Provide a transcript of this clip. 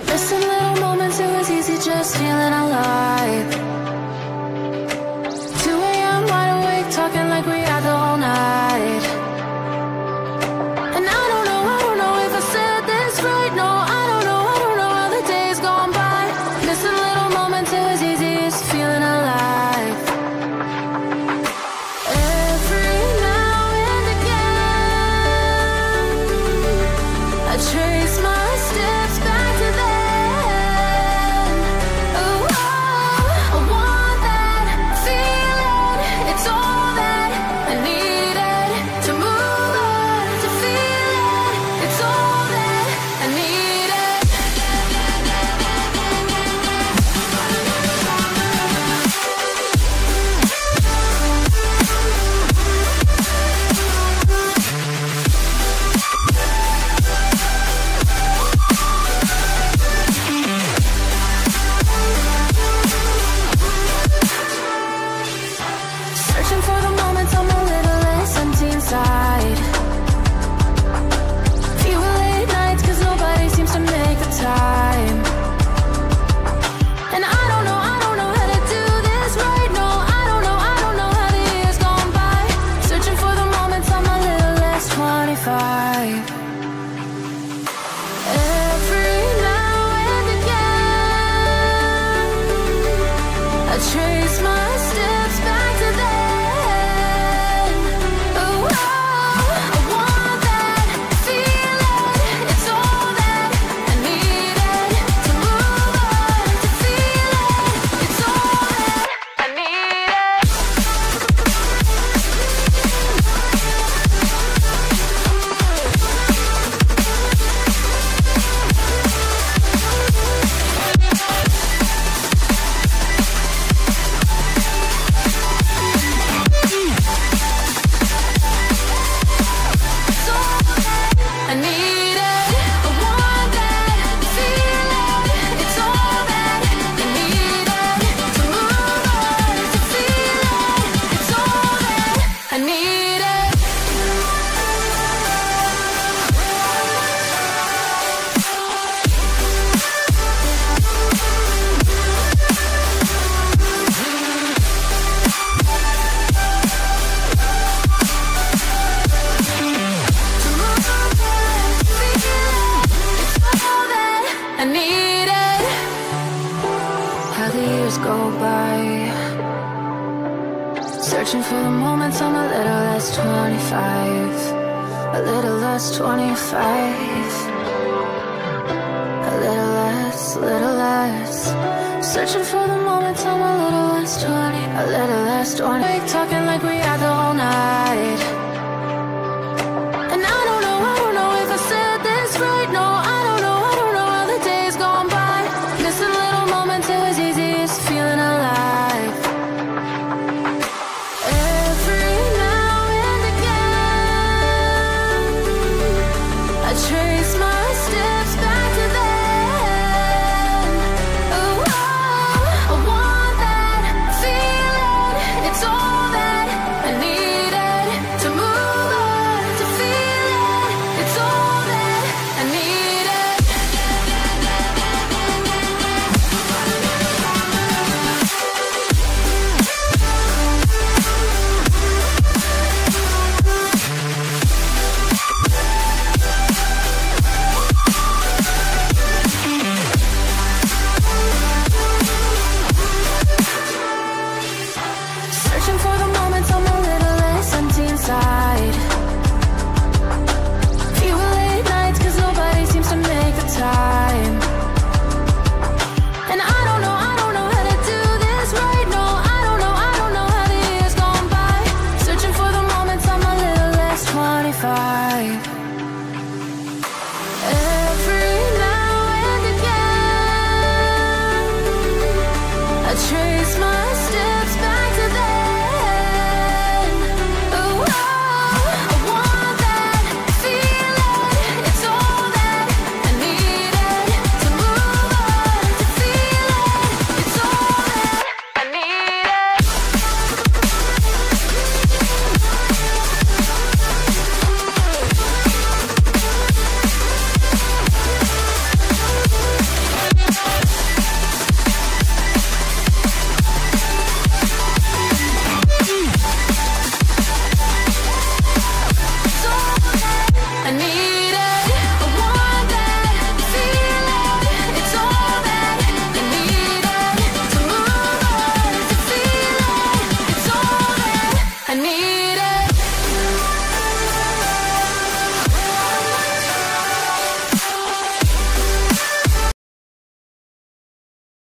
Missing little moments, it was easy just feeling alive. 2 a.m. wide awake, talking like we had the whole night. And I don't know if I said this right. No, I don't know how the days gone by. Missing little moments, it was easy just feeling alive. Every now and again, I trace my steps back to then. Oh, I want that feeling. It's all that I needed to move on, to feel it. It's all that I needed. Searching for the moments I'm a little less empty inside. Fewer late nights cause nobody seems to make the time. And I don't know how to do this right. No, I don't know how the years gone by. Searching for the moments I'm a little less 25. Every now and again, I trace my steps back to then. Oh, I want that feeling. It's all that I needed to move on, to feel it. It's all that I needed. It's all that I needed. I want that feeling. It's all that I needed to move on, to feel it. It's all that I needed. To move on, to feel it. It's all that I needed. How the years go by, searching for the moments I'm a little less 25. A little less 25. A little less. Searching for the moments I'm a little less 20. A little less 20. Talking like we had the whole night. And I don't know if I said this right. No, I don't know how the days gone by. Missing little moments, it was easy just feeling alive. Every now and again, I trace my